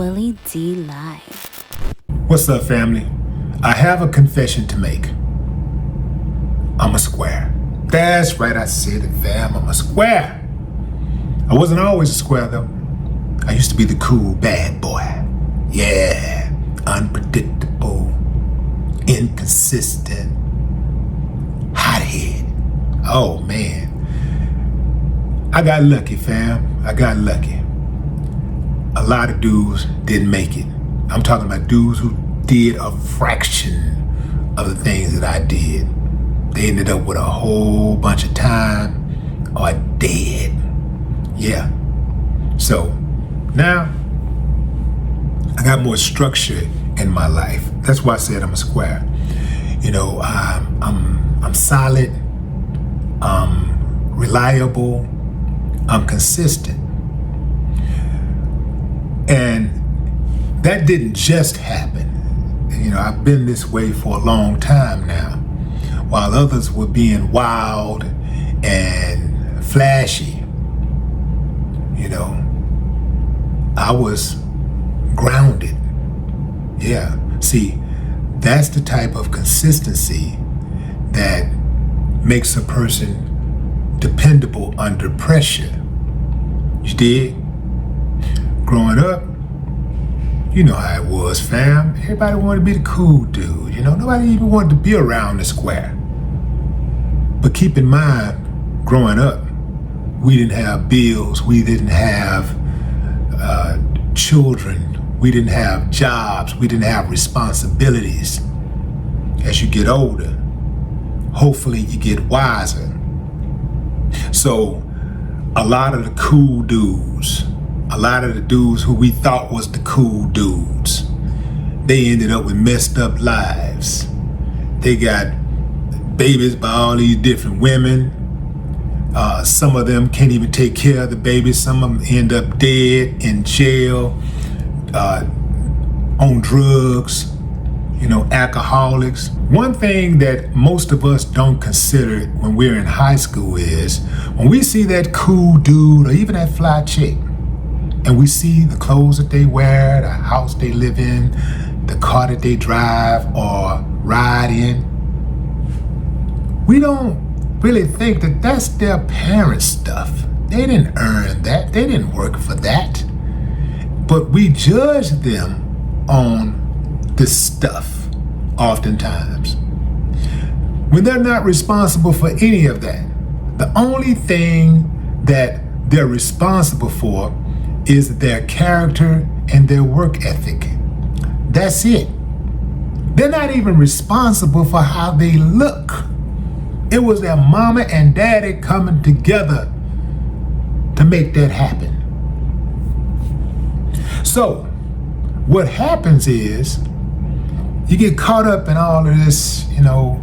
Willie D Live. What's up, family? I have a confession to make. I'm a square. That's right, I said it, fam. I'm a square. I wasn't always a square, though. I used to be the cool bad boy. Yeah, unpredictable, inconsistent, hothead. Oh, man. I got lucky, fam. I got lucky. A lot of dudes didn't make it. I'm talking about dudes who did a fraction of the things that I did. They ended up with a whole bunch of time or dead. Yeah. So now I got more structure in my life. That's why I said I'm a square. You know, I'm solid. I'm reliable. I'm consistent. And that didn't just happen. You know, I've been this way for a long time now. While others were being wild and flashy, you know, I was grounded. Yeah. See, that's the type of consistency that makes a person dependable under pressure. You dig? Growing up, you know how it was, fam. Everybody wanted to be the cool dude, you know? Nobody even wanted to be around the square. But keep in mind, growing up, we didn't have bills, we didn't have children, we didn't have jobs, we didn't have responsibilities. As you get older, hopefully you get wiser. So a lot of the cool dudes, a lot of the dudes who we thought was the cool dudes, they ended up with messed up lives. They got babies by all these different women. Some of them can't even take care of the babies. Some of them end up dead, in jail, on drugs, you know, alcoholics. One thing that most of us don't consider when we're in high school is when we see that cool dude or even that fly chick, and we see the clothes that they wear, the house they live in, the car that they drive or ride in, we don't really think that that's their parents' stuff. They didn't earn that. They didn't work for that. But we judge them on this stuff oftentimes, when they're not responsible for any of that. The only thing that they're responsible for is their character and their work ethic. That's it. They're not even responsible for how they look. It was their mama and daddy coming together to make that happen. So what happens is you get caught up in all of this, you know,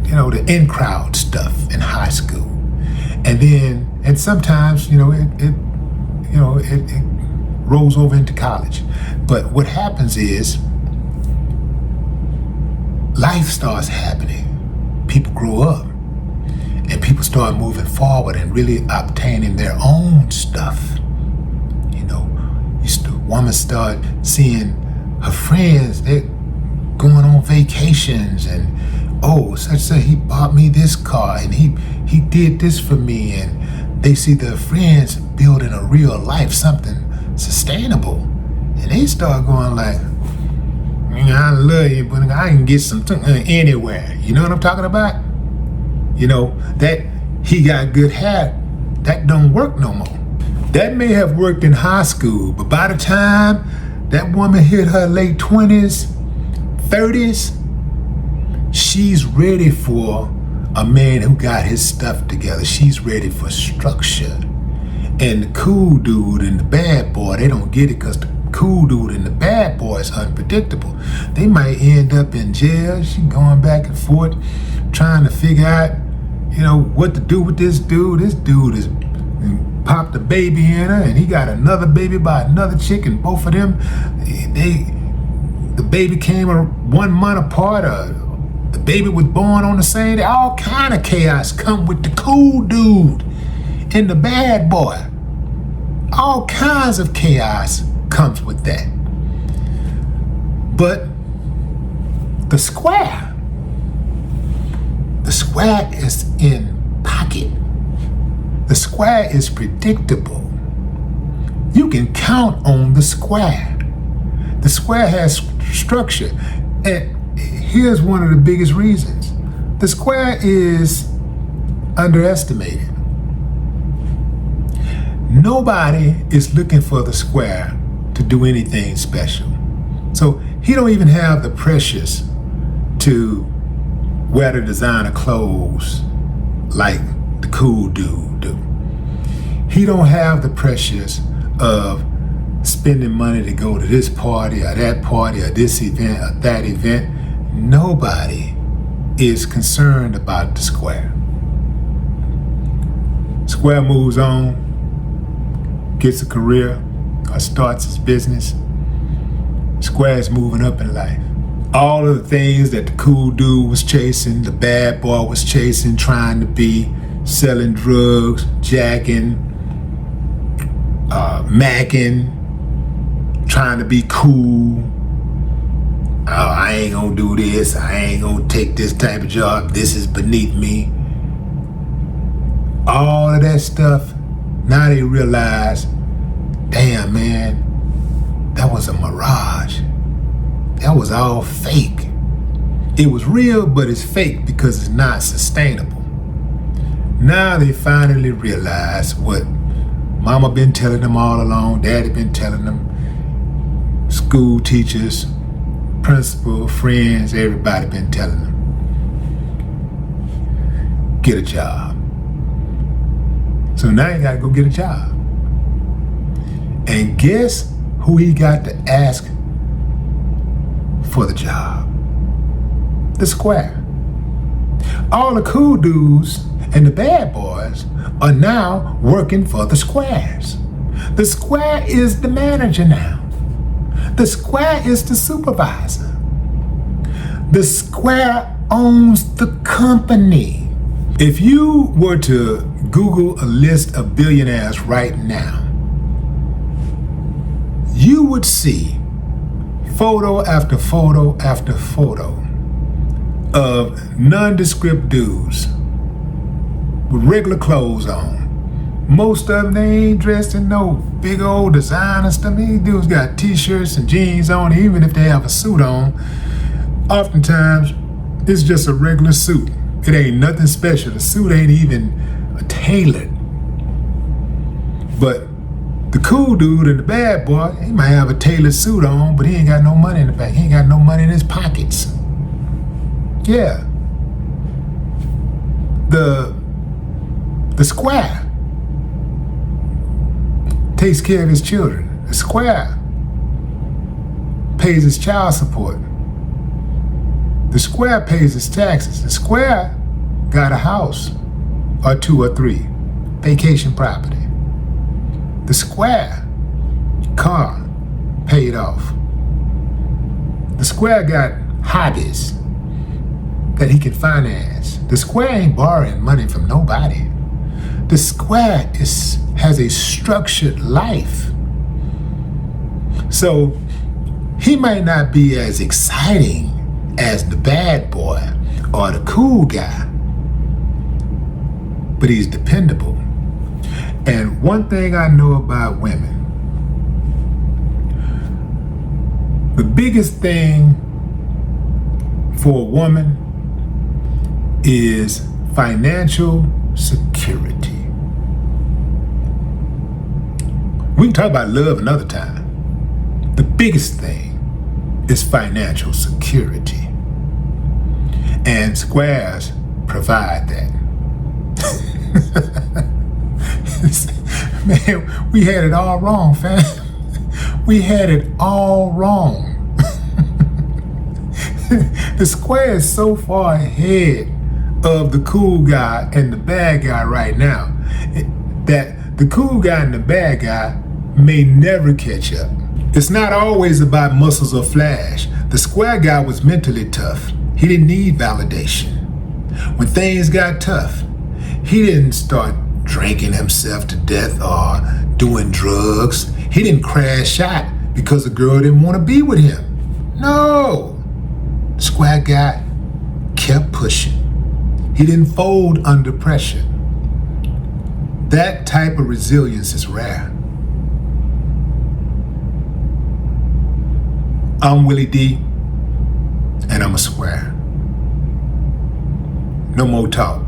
the in-crowd stuff in high school. And sometimes, it rolls over into college. But what happens is life starts happening. People grow up and people start moving forward and really obtaining their own stuff. You know, women start seeing her friends, they're going on vacations, and such he bought me this car and he did this for me, and they see their friends building a real life, something sustainable, and they start going like, I love you, but I can get something anywhere. You know what I'm talking about? You know, that he got good hair, that don't work no more. That may have worked in high school, but by the time that woman hit her late 20s, 30s, she's ready for a man who got his stuff together. She's ready for structure. And the cool dude and the bad boy, they don't get it because the cool dude and the bad boy is unpredictable. They might end up in jail. She going back and forth trying to figure out, what to do with this dude. This dude is popped a baby in her, and he got another baby by another chick, and both of them, the baby came 1 month apart, or the baby was born on the same day. All kind of chaos come with the cool dude and the bad boy. All kinds of chaos comes with that. But the square is in pocket. The square is predictable. You can count on the square. The square has structure. And here's one of the biggest reasons. The square is underestimated. Nobody is looking for the square to do anything special. So he don't even have the pressures to wear the designer clothes like the cool dude do. He don't have the pressures of spending money to go to this party or that party or this event or that event. Nobody is concerned about the square. Square moves on, gets a career, or starts his business. Square is moving up in life. All of the things that the cool dude was chasing, the bad boy was chasing, trying to be, selling drugs, jacking, macking, trying to be cool. Oh, I ain't gonna do this. I ain't gonna take this type of job. This is beneath me. All of that stuff, now they realize, damn, man, that was a mirage. That was all fake. It was real, but it's fake because it's not sustainable. Now they finally realize what mama been telling them all along, daddy been telling them, school teachers, principal, friends, everybody been telling them. Get a job. So now you gotta go get a job. And guess who he got to ask for the job? The square. All the cool dudes and the bad boys are now working for the squares. The square is the manager now. The square is the supervisor. The square owns the company. If you were to Google a list of billionaires right now, you would see photo after photo after photo of nondescript dudes with regular clothes on. Most of them, they ain't dressed in no big old designer stuff. These dudes got t-shirts and jeans on, even if they have a suit on. Oftentimes, it's just a regular suit. It ain't nothing special. The suit ain't even tailored. But the cool dude and the bad boy, he might have a tailored suit on, but he ain't got no money in the back. He ain't got no money in his pockets. Yeah. The square takes care of his children. The square pays his child support. The square pays his taxes. The square got a house or two or three, vacation property. The square car paid off. The square got hobbies that he can finance. The square ain't borrowing money from nobody. The square has a structured life. So he might not be as exciting as the bad boy or the cool guy, but he's dependable. And one thing I know about women, the biggest thing for a woman is financial security. We can talk about love another time. The biggest thing is financial security. And squares provide that. Man, we had it all wrong, fam. We had it all wrong. The square is so far ahead of the cool guy and the bad guy right now that the cool guy and the bad guy may never catch up. It's not always about muscles or flash. The square guy was mentally tough. He didn't need validation. When things got tough, he didn't start drinking himself to death or doing drugs. He didn't crash out because the girl didn't want to be with him. No. The square guy kept pushing. He didn't fold under pressure. That type of resilience is rare. I'm Willie D, and I'm a square. No more talk.